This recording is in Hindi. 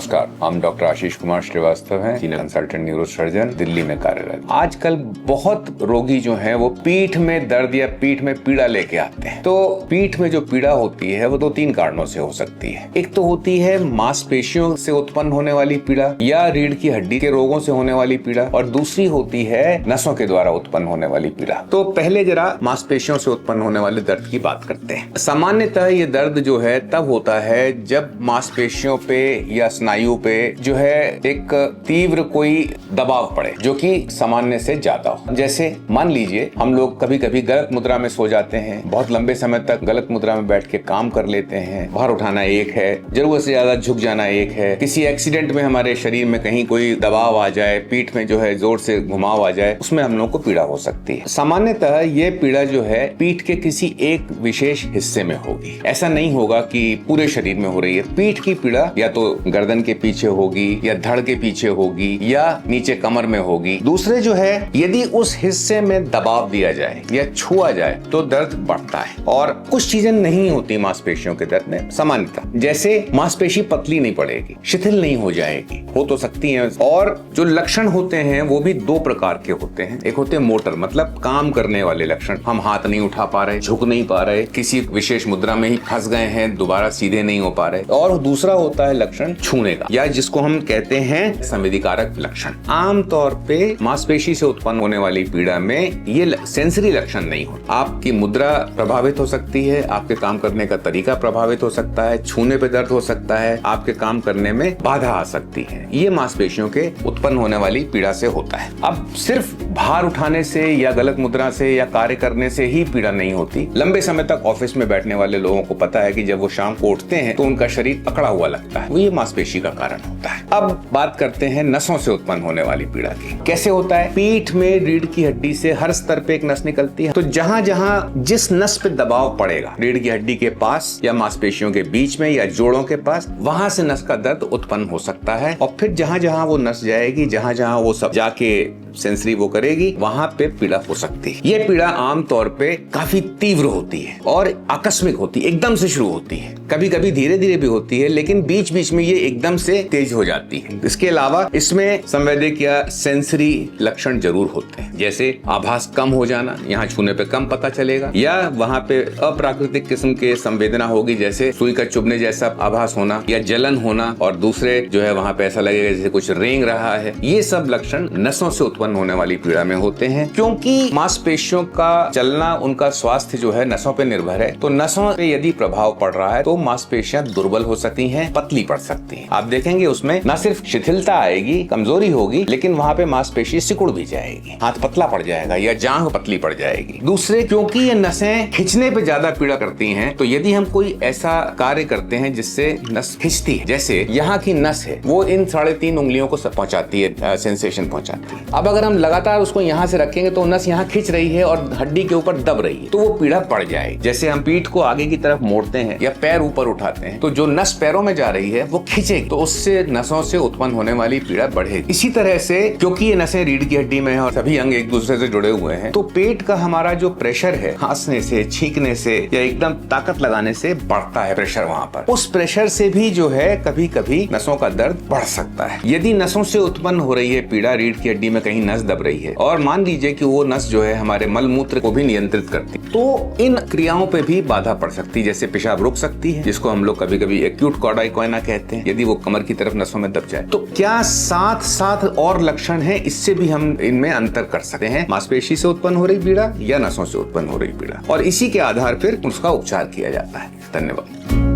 नमस्कार, हम डॉक्टर आशीष कुमार श्रीवास्तव हैं, senior consultant neuro surgeon, Delhi में कार्यरत। आजकल बहुत रोगी जो हैं वो पीठ में दर्द या पीठ में पीड़ा लेके आते हैं। तो पीठ में जो पीड़ा होती है वो 2-3 कारणों से हो सकती है। एक तो होती है मांसपेशियों से उत्पन्न होने वाली पीड़ा या रीढ़ की हड्डी के रोगों से होने वाली पीड़ा, और दूसरी होती है नसों के द्वारा उत्पन्न होने वाली पीड़ा। तो पहले जरा मांसपेशियों से उत्पन्न होने वाले दर्द की बात करते हैं। सामान्यतः ये दर्द जो है तब होता है जब मांसपेशियों पे या स्नायु पे जो है एक तीव्र कोई दबाव पड़े जो कि सामान्य से ज्यादा हो। जैसे मान लीजिए हम लोग कभी कभी गलत मुद्रा में सो जाते हैं, बहुत लंबे समय तक गलत मुद्रा में बैठ के काम कर लेते हैं। भार उठाना एक है, जरूरत से ज्यादा झुक जाना एक है, किसी एक्सीडेंट में हमारे शरीर में कहीं कोई दबाव आ जाए, पीठ में जो है जोर से घुमाव आ जाए, उसमें हम लोग को पीड़ा हो सकती है। सामान्यतः ये पीड़ा जो है पीठ के किसी एक विशेष हिस्से में होगी। ऐसा नहीं होगा कि पूरे शरीर में हो रही है। पीठ की पीड़ा या तो गर्दन के पीछे होगी या धड़ के पीछे होगी या नीचे कमर में होगी। दूसरे जो है यदि उस हिस्से में दबाव दिया जाए या छुआ जाए तो दर्द बढ़ता है। और कुछ चीजें नहीं होती मांसपेशियों के दर्द में सामान्यतः, जैसे मांसपेशी पतली नहीं पड़ेगी, शिथिल नहीं हो जाएगी, हो तो सकती है। और जो लक्षण होते हैं वो भी 2 प्रकार के होते हैं। एक होते हैं मोटर, मतलब काम करने वाले लक्षण, हम हाथ नहीं उठा पा रहे, झुक नहीं पा रहे, किसी विशेष मुद्रा में ही फंस गए हैं, दोबारा सीधे नहीं हो पा रहे। और दूसरा होता है लक्षण छूने का, या जिसको हम कहते हैं संवेदीकारक लक्षण। आमतौर पे मांसपेशी से उत्पन्न होने वाली पीड़ा में ये सेंसरी लक्षण नहीं होते। आपकी मुद्रा प्रभावित हो सकती है, आपके काम करने का तरीका प्रभावित हो सकता है, छूने पे दर्द हो सकता है, आपके काम करने में बाधा आ सकती है। ये मांसपेशियों के उत्पन्न होने वाली पीड़ा से होता है। अब सिर्फ भार उठाने से या गलत मुद्रा से या कार्य करने से ही पीड़ा नहीं होती। लंबे समय तक ऑफिस में बैठने वाले लोगों को पता है कि जब वो शाम को उठते हैं तो उनका शरीर अकड़ा हुआ लगता है, वो ये मांसपेशी का कारण होता है। अब बात करते हैं नसों से उत्पन्न होने वाली पीड़ा की। कैसे होता है? पीठ में रीढ़ की हड्डी से हर स्तर पे एक नस निकलती है। तो जहां जहां जिस नस पे दबाव पड़ेगा, रीढ़ की हड्डी के पास या मांसपेशियों के बीच में या जोड़ों के पास, वहां से नस का दर्द उत्पन्न हो सकता है। और फिर जहां जहां वो नस जाएगी, जहां जहां वो सब जाके सेंसरी वो करेगी, वहां पे पीड़ा हो सकती है। ये पीड़ा आमतौर पे काफी तीव्र होती है और आकस्मिक होती है, एकदम से शुरू होती है। कभी कभी धीरे धीरे भी होती है, लेकिन बीच बीच में ये एकदम से तेज हो जाती है। इसके अलावा इसमें संवेदक या सेंसरी लक्षण जरूर होते हैं, जैसे आभास कम हो जाना, यहाँ छूने पे कम पता चलेगा, या वहां पे अप्राकृतिक किस्म के संवेदना होगी, जैसे सुई का चुभने जैसा आभास होना या जलन होना, और दूसरे जो है वहां पे ऐसा लगेगा जैसे कुछ रेंग रहा है। ये सब लक्षण नसों से उत्पन्न होने वाली पीड़ा में होते हैं। क्योंकि मांसपेशियों का चलना, उनका स्वास्थ्य जो है नसों पे निर्भर है, तो नसों पे यदि प्रभाव पड़ रहा है तो मांसपेशियां दुर्बल हो सकती हैं, पतली पड़ सकती हैं। आप देखेंगे उसमें न सिर्फ शिथिलता आएगी, कमजोरी होगी, लेकिन वहां पे मांसपेशी सिकुड़ भी जाएगी, हाथ पतला पड़ जाएगा या जांघ पतली पड़ जाएगी। दूसरे, क्योंकि ये नसें खिंचने पे ज्यादा पीड़ा करती हैं, तो यदि हम कोई ऐसा कार्य करते हैं जिससे नस खिंचती है, जैसे यहाँ की नस है वो इन 3.5 उंगलियों को पहुंचाती है, सेंसेशन पहुंचाती है। अब अगर हम लगातार उसको यहाँ से रखेंगे तो नस यहाँ खिंच रही है और हड्डी के ऊपर दब रही है, तो वो पीड़ा बढ़ जाएगी। जैसे हम पीठ को आगे की तरफ मोड़ते हैं या पैर ऊपर उठाते हैं, तो जो नस पैरों में जा रही है वो खिंचेगी, तो उससे नसों से उत्पन्न होने वाली पीड़ा बढ़ेगी। इसी तरह से क्योंकि ये नसें रीढ़ की हड्डी में है और सभी अंग एक दूसरे से जुड़े हुए हैं, तो पेट का हमारा जो प्रेशर है, खांसने से, छींकने से या एकदम ताकत लगाने से बढ़ता है प्रेशर वहां पर। उस प्रेशर से भी जो है कभी कभी नसों का दर्द बढ़ सकता है। यदि नसों से उत्पन्न हो रही है पीड़ा, रीढ़ की हड्डी में कहीं नस दब रही है, और मान लीजिए कि वो नस जो है हमारे मल मूत्र को भी नियंत्रित करती, तो इन क्रियाओं पे भी बाधा पड़ सकती है। जैसे पेशाब रुक सकती है, जिसको हम लोग कभी कभी एक्यूट कॉर्डाइकोइना कहते हैं, यदि वो कमर की तरफ नसों में दब जाए। तो क्या साथ साथ और लक्षण है, इससे भी हम इनमें अंतर कर सकते हैं, मांसपेशी से उत्पन्न हो रही पीड़ा या नसों से उत्पन्न हो रही पीड़ा, और इसी के आधार पर उसका उपचार किया जाता है। धन्यवाद।